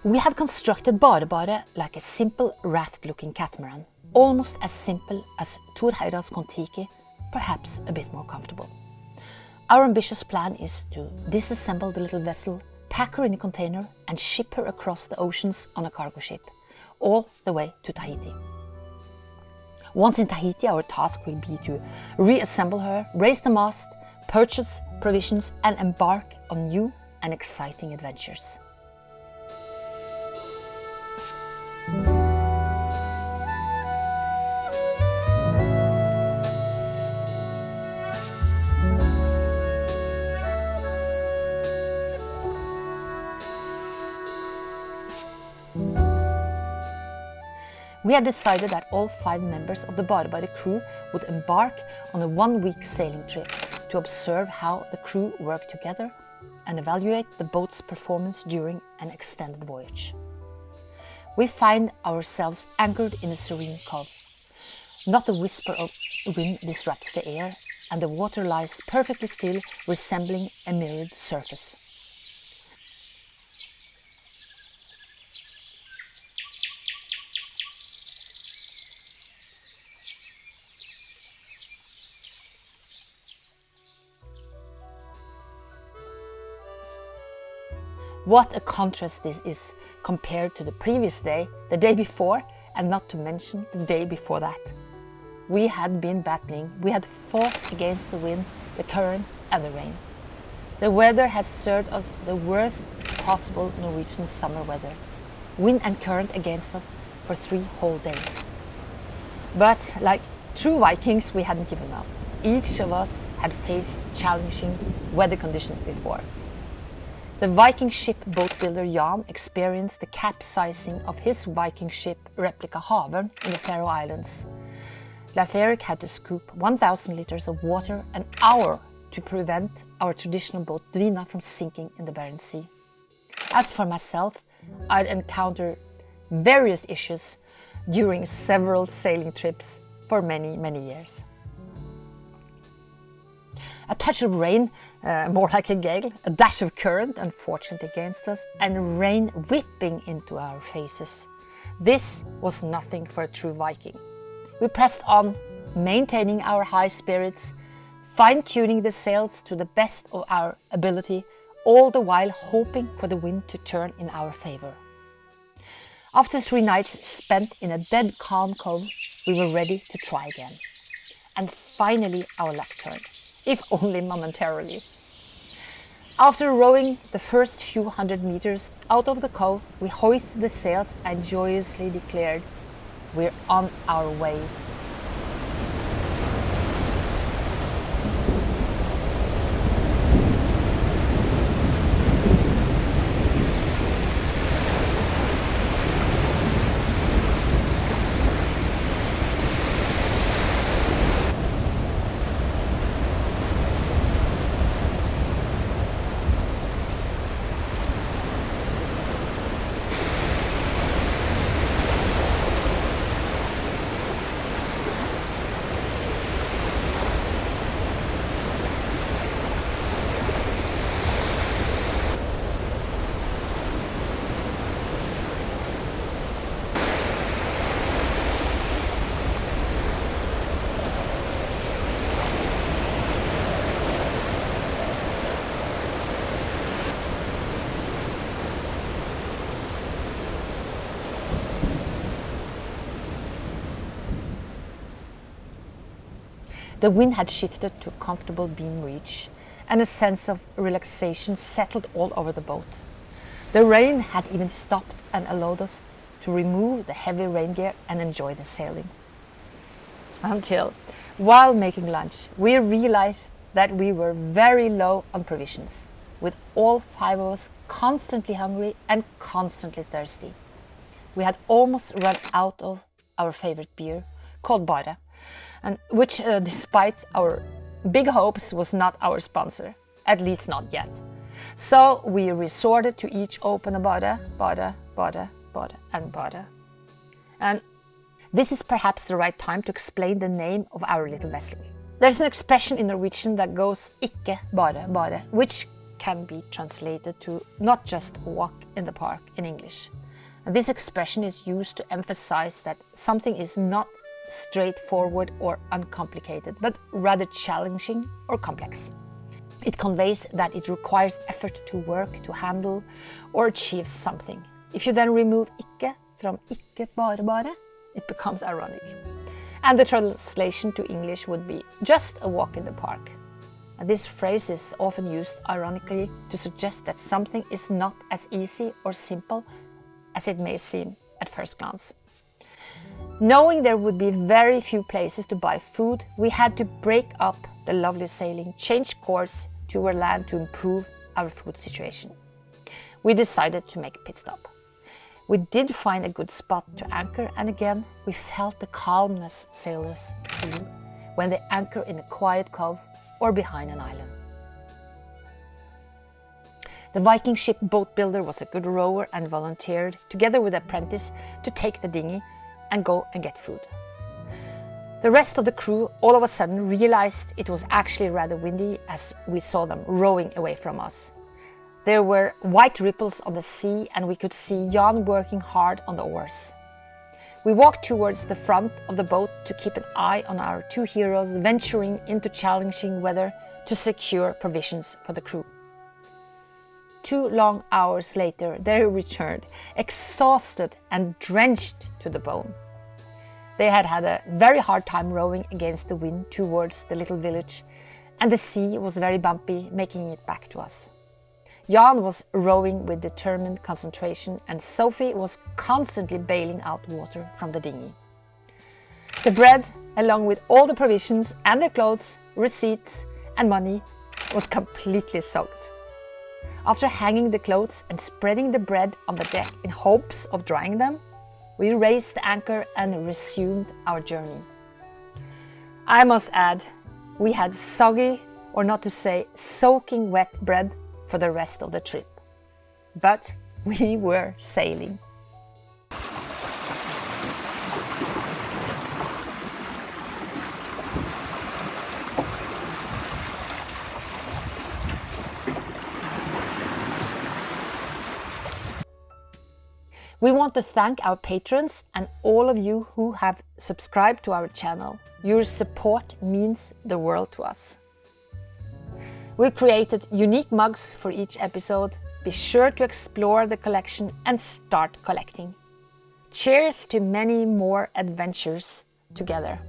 We have constructed BareBare like a simple raft-looking catamaran, almost as simple as Thor Heyerdahls kon-tiki, perhaps a bit more comfortable. Our ambitious plan is to disassemble the little vessel, pack her in a container and ship her across the oceans on a cargo ship, all the way to Tahiti. Once in Tahiti, our task will be to reassemble her, raise the mast, purchase provisions and embark on new and exciting adventures. We had decided that all 5 members of the BareBare crew would embark on a 1-week sailing trip to observe how the crew work together and evaluate the boat's performance during an extended voyage. We find ourselves anchored in a serene cove. Not a whisper of wind disrupts the air, and the water lies perfectly still, resembling a mirrored surface. What a contrast this is compared to the previous day, the day before, and not to mention the day before that. We had been battling, we had fought against the wind, the current and the rain. The weather has served us the worst possible Norwegian summer weather. Wind and current against us for 3 whole days. But like true Vikings, we hadn't given up. Each of us had faced challenging weather conditions before. The Viking ship boat builder Jan experienced the capsizing of his Viking ship replica Wharram in the Faroe Islands. Leif Erik had to scoop 1,000 liters of water an hour to prevent our traditional boat Dvina from sinking in the Barents Sea. As for myself, I'd encountered various issues during several sailing trips for many years. A touch of rain, more like a gale, a dash of current unfortunately against us, and rain whipping into our faces. This was nothing for a true Viking. We pressed on, maintaining our high spirits, fine-tuning the sails to the best of our ability, all the while hoping for the wind to turn in our favor. After 3 nights spent in a dead calm cove, we were ready to try again. And finally our luck turned, if only momentarily. After rowing the first few 100 meters out of the cove, we hoisted the sails and joyously declared, "We're on our way." The wind had shifted to a comfortable beam reach, and a sense of relaxation settled all over the boat. The rain had even stopped and allowed us to remove the heavy rain gear and enjoy the sailing. Until, while making lunch, we realized that we were very low on provisions, with all 5 of us constantly hungry and constantly thirsty. We had almost run out of our favorite beer, called Bare, and which, despite our big hopes, was not our sponsor, at least not yet. So we resorted to each open a Bare, and Bare. And this is perhaps the right time to explain the name of our little vessel. There's an expression in Norwegian that goes "ikke bare bare," which can be translated to not just walk in the park in English. And this expression is used to emphasize that something is not straightforward or uncomplicated, but rather challenging or complex. It conveys that it requires effort to work, to handle, or achieve something. If you then remove ikke from ikke bare, it becomes ironic. And the translation to English would be just a walk in the park. And this phrase is often used ironically to suggest that something is not as easy or simple as it may seem at first glance. Knowing there would be very few places to buy food, we had to break up the lovely sailing, change course to our land to improve our food situation. We decided to make a pit stop. We did find a good spot to anchor, and again we felt the calmness sailors feel when they anchor in a quiet cove or behind an island. The Viking ship boat builder was a good rower and volunteered, together with apprentice, to take the dinghy and go and get food. The rest of the crew all of a sudden realized it was actually rather windy as we saw them rowing away from us. There were white ripples on the sea and we could see Jan working hard on the oars. We walked towards the front of the boat to keep an eye on our two heroes venturing into challenging weather to secure provisions for the crew. 2 long hours later, they returned, exhausted and drenched to the bone. They had had a very hard time rowing against the wind towards the little village, and the sea was very bumpy, making it back to us. Jan was rowing with determined concentration, and Sophie was constantly bailing out water from the dinghy. The bread, along with all the provisions and their clothes, receipts and money, was completely soaked. After hanging the clothes and spreading the bread on the deck in hopes of drying them, we raised the anchor and resumed our journey. I must add, we had soggy, or not to say soaking wet bread for the rest of the trip. But we were sailing. We want to thank our patrons and all of you who have subscribed to our channel. Your support means the world to us. We created unique mugs for each episode. Be sure to explore the collection and start collecting. Cheers to many more adventures together.